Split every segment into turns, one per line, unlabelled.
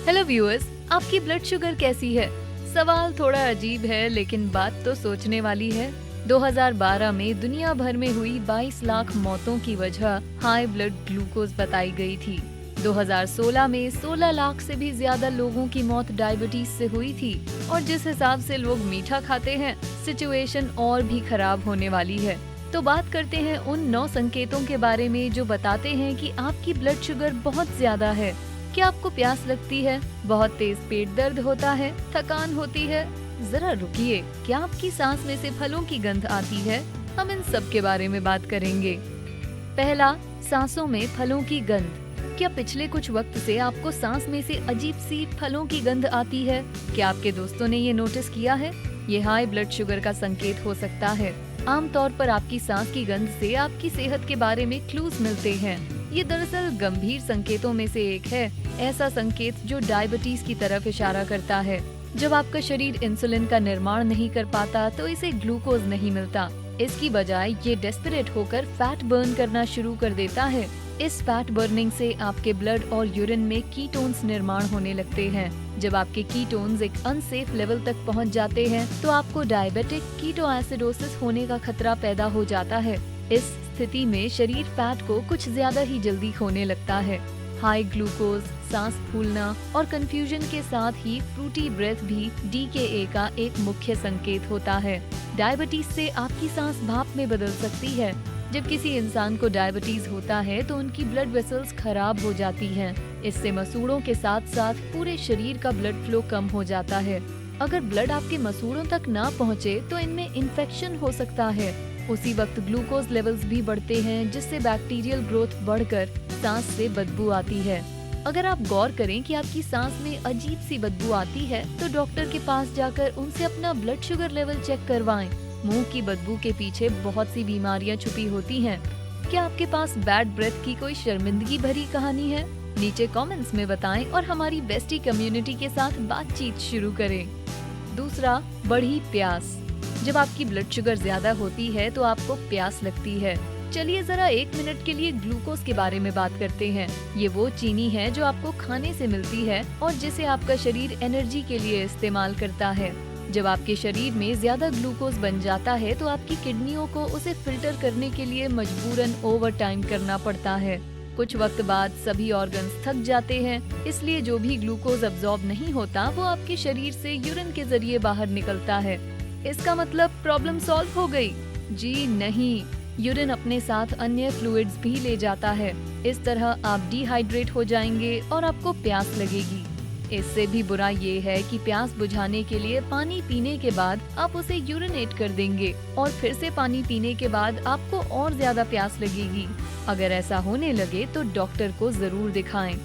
Hello viewers, आपकी blood sugar कैसी है? सवाल थोड़ा अजीब है लेकिन बात तो सोचने वाली है। 2012 में दुनिया भर में हुई 22 लाख मौतों की वजह हाई ब्लड ग्लूकोज बताई गई थी। 2016 में 16 लाख से भी ज्यादा लोगों की मौत डायबिटीज से हुई थी और जिस हिसाब से लोग मीठा खाते हैं, सिचुएशन और भी खराब होने वाली है। तो बात करते हैं उन 9 संकेतों के बारे में जो बताते हैं कि आपकी ब्लड शुगर बहुत ज्यादा है। क्या आपको प्यास लगती है? बहुत तेज पेट दर्द होता है? थकान होती है? जरा रुकिए, क्या आपकी सांस में से फलों की गंध आती है? हम इन सब के बारे में बात करेंगे। पहला, सांसों में फलों की गंध। क्या पिछले कुछ वक्त से आपको सांस में से अजीब सी फलों की गंध आती है? क्या आपके दोस्तों ने ये नोटिस किया है? ये हाई ब्लड शुगर का संकेत हो सकता है। आमतौर पर आपकी सांस की गंध से आपकी सेहत के बारे में क्लूज मिलते हैं। ये दरअसल गंभीर संकेतों में से एक है, ऐसा संकेत जो डायबिटीज की तरफ इशारा करता है। जब आपका शरीर इंसुलिन का निर्माण नहीं कर पाता तो इसे ग्लूकोज नहीं मिलता। इसकी बजाय ये डेस्परेट होकर फैट बर्न करना शुरू कर देता है। इस फैट बर्निंग से आपके ब्लड और यूरिन में कीटोन्स निर्माण होने लगते हैं। जब आपके कीटोन्स एक अनसेफ लेवल तक पहुंच जाते हैं तो आपको डायबिटिक कीटोएसिडोसिस होने का खतरा पैदा हो जाता है। इस स्थिति में शरीर फैट को कुछ ज्यादा ही जल्दी खोने लगता है। हाई ग्लूकोज, सांस फूलना और कंफ्यूजन के साथ ही फ्रूटी ब्रेथ भी DKA का एक मुख्य संकेत होता है। डायबिटीज से आपकी सांस भाप में बदल सकती है। जब किसी इंसान को डायबिटीज होता है तो उनकी ब्लड वेसल्स खराब हो जाती हैं। इससे मसूड़ों के साथ साथ पूरे शरीर का ब्लड फ्लो कम हो जाता है। अगर ब्लड आपके मसूड़ों तक ना पहुँचे तो इनमें इन्फेक्शन हो सकता है। उसी वक्त ग्लूकोज लेवल्स भी बढ़ते हैं जिससे बैक्टीरियल ग्रोथ बढ़कर सांस से बदबू आती है। अगर आप गौर करें कि आपकी सांस में अजीब सी बदबू आती है तो डॉक्टर के पास जाकर उनसे अपना ब्लड शुगर लेवल चेक करवाएं। मुंह की बदबू के पीछे बहुत सी बीमारियां छुपी होती हैं। क्या आपके पास बैड ब्रेथ की कोई शर्मिंदगी भरी कहानी है? नीचे कमेंट्स में बताएं और हमारी बेस्टी कम्युनिटी के साथ बातचीत शुरू करें। दूसरा, बढ़ी प्यास। जब आपकी ब्लड शुगर ज्यादा होती है तो आपको प्यास लगती है। चलिए जरा 1 मिनट के लिए ग्लूकोज के बारे में बात करते हैं। ये वो चीनी है जो आपको खाने से मिलती है और जिसे आपका शरीर एनर्जी के लिए इस्तेमाल करता है। जब आपके शरीर में ज्यादा ग्लूकोज बन जाता है तो आपकी किडनियों को उसे फिल्टर करने के लिए मजबूरन ओवर टाइम करना पड़ता है। कुछ वक्त बाद सभी ऑर्गन्स थक जाते हैं, इसलिए जो भी ग्लूकोज अब्सॉर्ब नहीं होता वो आपके शरीर से यूरिन के जरिए बाहर निकलता है। इसका मतलब प्रॉब्लम सॉल्व हो गई? जी नहीं, यूरिन अपने साथ अन्य फ्लूइड्स भी ले जाता है। इस तरह आप डिहाइड्रेट हो जाएंगे और आपको प्यास लगेगी। इससे भी बुरा ये है कि प्यास बुझाने के लिए पानी पीने के बाद आप उसे यूरिनेट कर देंगे और फिर से पानी पीने के बाद आपको और ज्यादा प्यास लगेगी। अगर ऐसा होने लगे तो डॉक्टर को जरूर दिखाएं।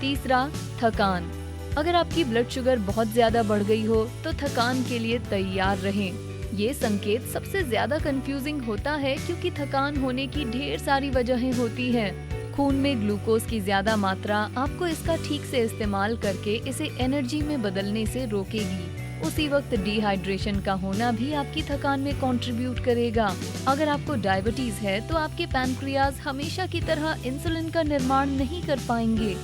तीसरा, थकान। अगर आपकी ब्लड शुगर बहुत ज्यादा बढ़ गई हो तो थकान के लिए तैयार रहें। ये संकेत सबसे ज्यादा कंफ्यूजिंग होता है क्योंकि थकान होने की ढेर सारी वजहें होती हैं। खून में ग्लूकोज की ज्यादा मात्रा आपको इसका ठीक से इस्तेमाल करके इसे एनर्जी में बदलने से रोकेगी। उसी वक्त डिहाइड्रेशन का होना भी आपकी थकान में कंट्रीब्यूट करेगा। अगर आपको डायबिटीज है तो आपके पैनक्रियाज हमेशा की तरह इंसुलिन का निर्माण नहीं कर पाएंगे।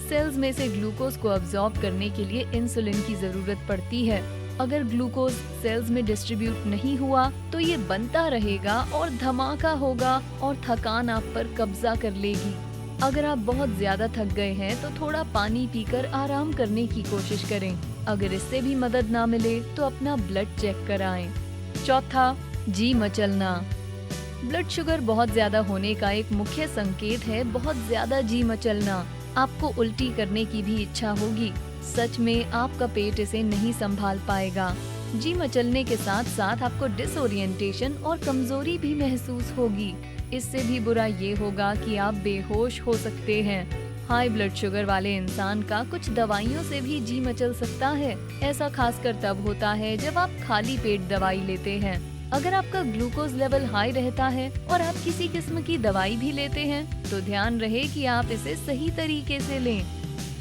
सेल्स में से ग्लूकोज को अब्सॉर्ब करने के लिए इंसुलिन की जरूरत पड़ती है। अगर ग्लूकोज सेल्स में डिस्ट्रीब्यूट नहीं हुआ तो ये बनता रहेगा और धमाका होगा और थकान आप पर कब्जा कर लेगी। अगर आप बहुत ज्यादा थक गए हैं तो थोड़ा पानी पीकर आराम करने की कोशिश करें। अगर इससे भी मदद ना मिले तो अपना ब्लड चेक कराएं। चौथा, जी मचलना। ब्लड शुगर बहुत ज्यादा होने का एक मुख्य संकेत है बहुत ज्यादा जी मचलना। आपको उल्टी करने की भी इच्छा होगी। सच में आपका पेट इसे नहीं संभाल पाएगा। जी मचलने के साथ साथ आपको डिसोरिएंटेशन और कमजोरी भी महसूस होगी। इससे भी बुरा ये होगा कि आप बेहोश हो सकते हैं। हाई ब्लड शुगर वाले इंसान का कुछ दवाइयों से भी जी मचल सकता है। ऐसा खासकर तब होता है जब आप खाली पेट दवाई लेते हैं। अगर आपका ग्लूकोज लेवल हाई रहता है और आप किसी किस्म की दवाई भी लेते हैं तो ध्यान रहे कि आप इसे सही तरीके से लें।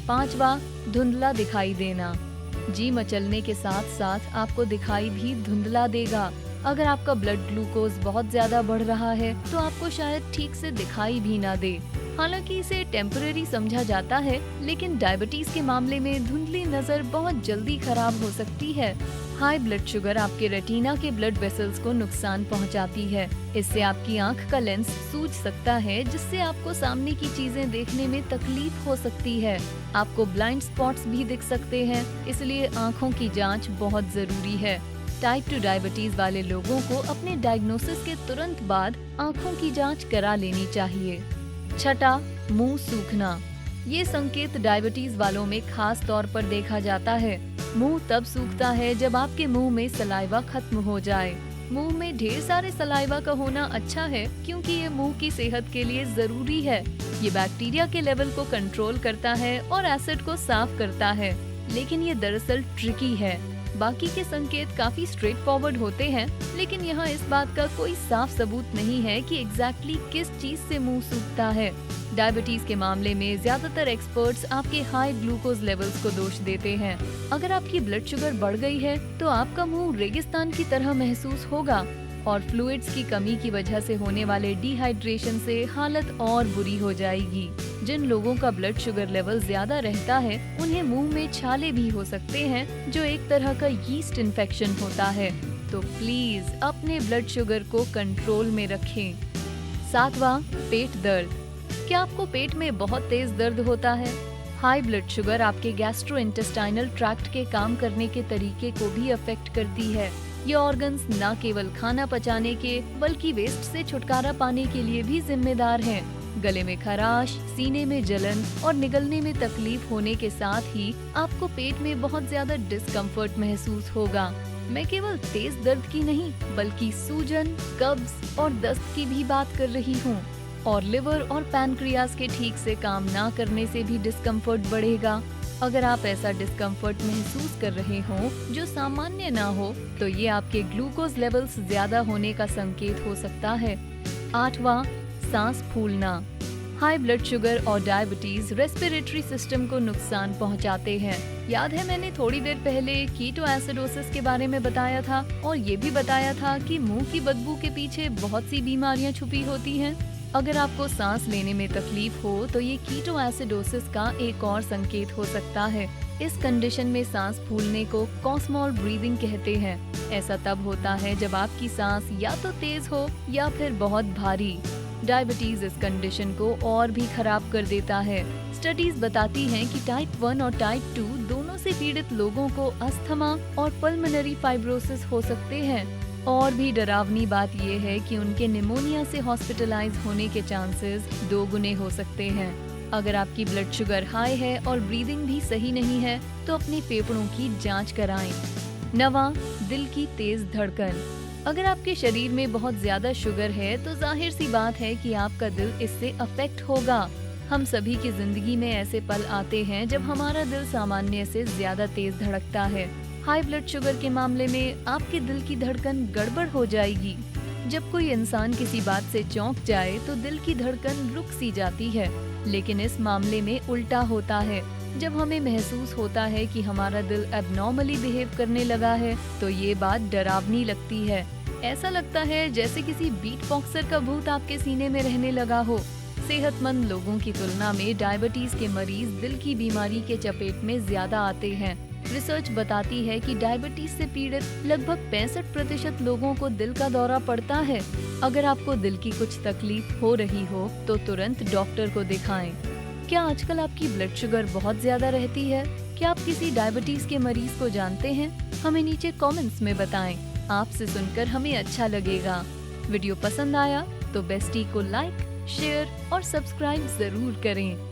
पांचवा, धुंधला दिखाई देना। जी मचलने के साथ साथ आपको दिखाई भी धुंधला देगा। अगर आपका ब्लड ग्लूकोज बहुत ज्यादा बढ़ रहा है तो आपको शायद ठीक से दिखाई भी ना दे। हालांकि इसे टेम्पररी समझा जाता है, लेकिन डायबिटीज के मामले में धुंधली नजर बहुत जल्दी खराब हो सकती है। हाई ब्लड शुगर आपके रेटिना के ब्लड वेसल्स को नुकसान पहुंचाती है। इससे आपकी आंख का लेंस सूज सकता है, जिससे आपको सामने की चीजें देखने में तकलीफ हो सकती है। आपको ब्लाइंड स्पॉट्स भी दिख सकते हैं, इसलिए आंखों की जांच बहुत जरूरी है। टाइप 2 डायबिटीज वाले लोगों को अपने डायग्नोसिस के तुरंत बाद आंखों की जांच करा लेनी चाहिए। छठा, मुंह सूखना। ये संकेत डायबिटीज वालों में खास तौर पर देखा जाता है। मुंह तब सूखता है जब आपके मुंह में सलाइवा खत्म हो जाए। मुंह में ढेर सारे सलाइवा का होना अच्छा है, क्योंकि ये मुंह की सेहत के लिए जरूरी है। ये बैक्टीरिया के लेवल को कंट्रोल करता है और एसिड को साफ करता है, लेकिन ये दरअसल ट्रिकी है। बाकी के संकेत काफी स्ट्रेट फॉरवर्ड होते हैं, लेकिन यहाँ इस बात का कोई साफ सबूत नहीं है कि एग्जैक्टली किस चीज से मुंह सूखता है। डायबिटीज के मामले में ज्यादातर एक्सपर्ट्स आपके हाई ग्लूकोज लेवल्स को दोष देते हैं। अगर आपकी ब्लड शुगर बढ़ गई है तो आपका मुंह रेगिस्तान की तरह महसूस होगा, और फ्लूइड्स की कमी की वजह से होने वाले डिहाइड्रेशन से हालत और बुरी हो जाएगी। जिन लोगों का ब्लड शुगर लेवल ज्यादा रहता है, उन्हें मुंह में छाले भी हो सकते हैं, जो एक तरह का यीस्ट इन्फेक्शन होता है। तो प्लीज अपने ब्लड शुगर को कंट्रोल में रखें। सातवां, पेट दर्द। क्या आपको पेट में बहुत तेज दर्द होता है? हाई ब्लड शुगर आपके गैस्ट्रोइंटेस्टाइनल ट्रैक्ट के काम करने के तरीके को भी अफेक्ट करती है। ये ऑर्गन्स न केवल खाना पचाने के, बल्कि वेस्ट से छुटकारा पाने के लिए भी जिम्मेदार हैं। गले में खराश, सीने में जलन और निगलने में तकलीफ होने के साथ ही आपको पेट में बहुत ज्यादा डिस्कम्फर्ट महसूस होगा। मैं केवल तेज दर्द की नहीं, बल्कि सूजन, कब्ज और दस्त की भी बात कर रही हूँ। और लिवर और पैनक्रियाज के ठीक से काम ना करने से भी डिस्कम्फर्ट बढ़ेगा। अगर आप ऐसा डिस्कम्फर्ट महसूस कर रहे हो जो सामान्य ना हो, तो ये आपके ग्लूकोज लेवल्स ज्यादा होने का संकेत हो सकता है। आठवां, सांस फूलना। हाई ब्लड शुगर और डायबिटीज रेस्पिरेटरी सिस्टम को नुकसान पहुंचाते हैं। याद है मैंने थोड़ी देर पहले कीटो एसिडोसिस के बारे में बताया था, और ये भी बताया था कि मुंह की बदबू के पीछे बहुत सी बीमारियां छुपी होती हैं। अगर आपको सांस लेने में तकलीफ हो, तो ये कीटो एसिडोसिस का एक और संकेत हो सकता है। इस कंडीशन में सांस फूलने को कॉस्मॉल ब्रीदिंग कहते हैं। ऐसा तब होता है जब आपकी सांस या तो तेज हो या फिर बहुत भारी। डायबिटीज इस कंडीशन को और भी खराब कर देता है। स्टडीज बताती हैं कि टाइप 1 और टाइप 2 दोनों से पीड़ित लोगों को अस्थमा और पल्मोनरी फाइब्रोसिस हो सकते हैं। और भी डरावनी बात यह है कि उनके निमोनिया से हॉस्पिटलाइज होने के चांसेस 2 गुने हो सकते हैं। अगर आपकी ब्लड शुगर हाई है और ब्रीदिंग भी सही नहीं है, तो अपने फेफड़ों की जांच कराएं। 9वां, दिल की तेज धड़कन। अगर आपके शरीर में बहुत ज्यादा शुगर है, तो जाहिर सी बात है कि आपका दिल इससे अफेक्ट होगा। हम सभी की जिंदगी में ऐसे पल आते हैं जब हमारा दिल सामान्य से ज्यादा तेज धड़कता है। हाई ब्लड शुगर के मामले में आपके दिल की धड़कन गड़बड़ हो जाएगी। जब कोई इंसान किसी बात से चौंक जाए तो दिल की धड़कन रुक सी जाती है, लेकिन इस मामले में उल्टा होता है। जब हमें महसूस होता है कि हमारा दिल एबनॉर्मली बिहेव करने लगा है, तो ये बात डरावनी लगती है। ऐसा लगता है जैसे किसी बीट बॉक्सर का भूत आपके सीने में रहने लगा हो। सेहतमंद लोगों की तुलना में डायबिटीज के मरीज दिल की बीमारी के चपेट में ज्यादा आते हैं। रिसर्च बताती है कि डायबिटीज से पीड़ित लगभग 65% लोगों को दिल का दौरा पड़ता है। अगर आपको दिल की कुछ तकलीफ हो रही हो, तो तुरंत डॉक्टर को दिखाएं। क्या आजकल आपकी ब्लड शुगर बहुत ज्यादा रहती है? क्या आप किसी डायबिटीज के मरीज को जानते हैं? हमें नीचे कमेंट्स में बताएं। आपसे सुनकर हमें अच्छा लगेगा। वीडियो पसंद आया तो बेस्टी को लाइक, शेयर और सब्सक्राइब जरूर करें।